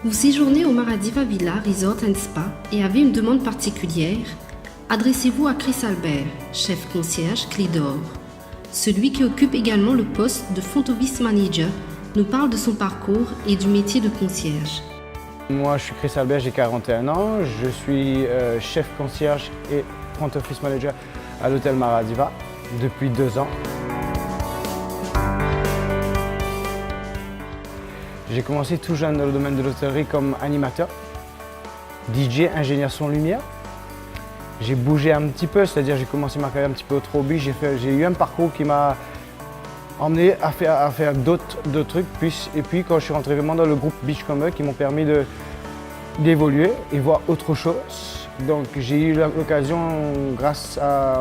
Vous séjournez au Maradiva Villa Resort and Spa et avez une demande particulière? Adressez-vous à Chris Albert, chef concierge Clé d'Or. Celui qui occupe également le poste de front office manager nous parle de son parcours et du métier de concierge. Moi, je suis Chris Albert, j'ai 41 ans. Je suis chef concierge et front office manager à l'hôtel Maradiva depuis 2 ans. J'ai commencé tout jeune dans le domaine de l'hôtellerie comme animateur, DJ, ingénieur son lumière. J'ai bougé un petit peu, c'est-à-dire j'ai commencé ma carrière un petit peu au Trobi. J'ai eu un parcours qui m'a emmené à faire d'autres trucs. Et puis quand je suis rentré vraiment dans le groupe Beachcomber qui m'ont permis d'évoluer et voir autre chose. Donc j'ai eu l'occasion, grâce à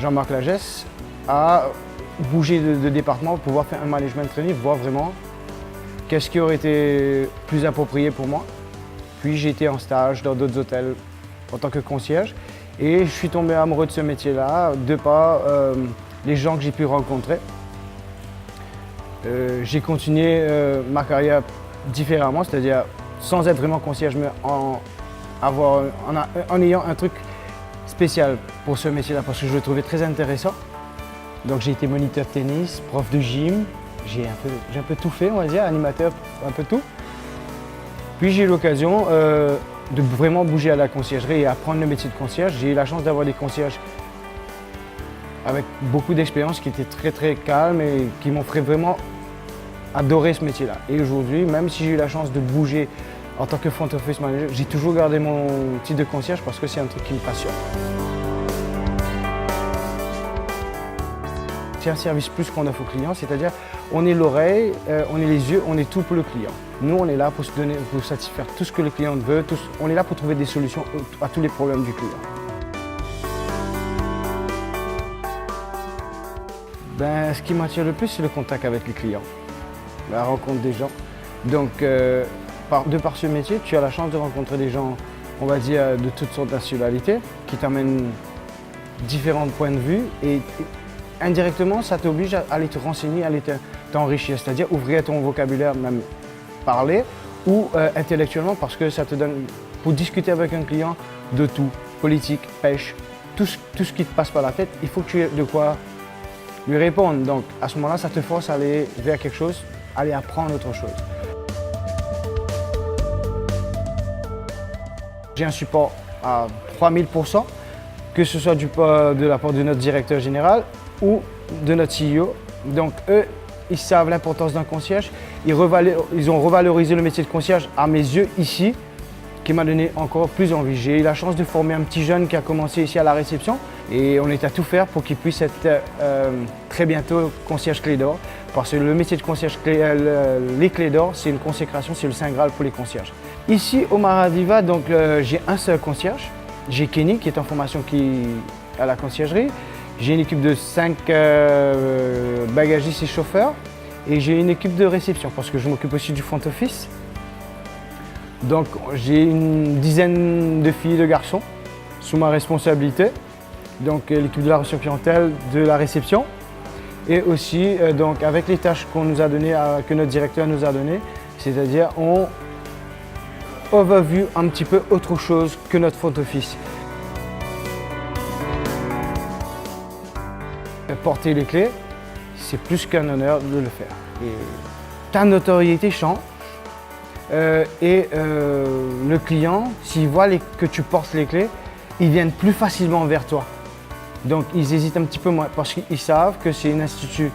Jean-Marc Lagesse, à bouger de département pour pouvoir faire un management training, voir vraiment qu'est-ce qui aurait été plus approprié pour moi. Puis j'ai été en stage dans d'autres hôtels en tant que concierge et je suis tombé amoureux de ce métier-là, de par les gens que j'ai pu rencontrer. J'ai continué ma carrière différemment, c'est-à-dire sans être vraiment concierge, mais en ayant un truc spécial pour ce métier-là, parce que je le trouvais très intéressant. Donc j'ai été moniteur de tennis, prof de gym, j'ai un peu tout fait, on va dire, animateur, un peu tout. Puis j'ai eu l'occasion de vraiment bouger à la conciergerie et apprendre le métier de concierge. J'ai eu la chance d'avoir des concierges avec beaucoup d'expérience, qui étaient très très calmes et qui m'ont fait vraiment adorer ce métier-là. Et aujourd'hui, même si j'ai eu la chance de bouger en tant que front office manager, j'ai toujours gardé mon titre de concierge parce que c'est un truc qui me passionne. C'est un service plus qu'on offre aux clients, c'est-à-dire on est l'oreille, on est les yeux, on est tout pour le client. Nous, on est là pour satisfaire tout ce que le client veut, on est là pour trouver des solutions à tous les problèmes du client. Ce qui m'attire le plus, c'est le contact avec les clients, la rencontre des gens. Donc, de par ce métier, tu as la chance de rencontrer des gens, on va dire, de toutes sortes de nationalités, qui t'amènent différents points de vue. Et indirectement, ça t'oblige à aller te renseigner, à aller t'enrichir, c'est-à-dire ouvrir ton vocabulaire, même parler, ou intellectuellement, parce que ça te donne, pour discuter avec un client de tout, politique, pêche, tout ce qui te passe par la tête, il faut que tu aies de quoi lui répondre. Donc à ce moment-là, ça te force à aller vers quelque chose, aller apprendre autre chose. J'ai un support à 3000%, que ce soit de la part de notre directeur général ou de notre CEO. Donc eux, ils savent l'importance d'un concierge. Ils ont revalorisé le métier de concierge à mes yeux ici, qui m'a donné encore plus envie. J'ai eu la chance de former un petit jeune qui a commencé ici à la réception et on est à tout faire pour qu'il puisse être très bientôt concierge Clé d'Or, parce que le métier de concierge les Clés d'Or, c'est une consécration, c'est le Saint Graal pour les concierges. Ici au Maradiva, donc j'ai un seul concierge. J'ai Kenny qui est en formation à la conciergerie. J'ai une équipe de 5 bagagistes et chauffeurs et j'ai une équipe de réception parce que je m'occupe aussi du front office. Donc j'ai une dizaine de filles et de garçons sous ma responsabilité. Donc l'équipe de la relation clientèle, de la réception et aussi donc avec les tâches qu'on nous a données, que notre directeur nous a données, c'est-à-dire on overview un petit peu autre chose que notre front office. Porter les clés, c'est plus qu'un honneur de le faire. Et ta notoriété change et le client, s'il voit que tu portes les clés, ils viennent plus facilement vers toi. Donc ils hésitent un petit peu moins parce qu'ils savent que c'est un institut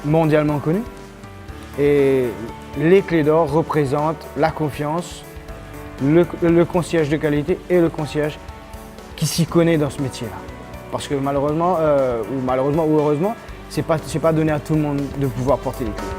mondialement connu. Et les Clés d'Or représentent la confiance, le concierge de qualité et le concierge qui s'y connaît dans ce métier-là. Parce que malheureusement ou heureusement, c'est pas donné à tout le monde de pouvoir porter les clés.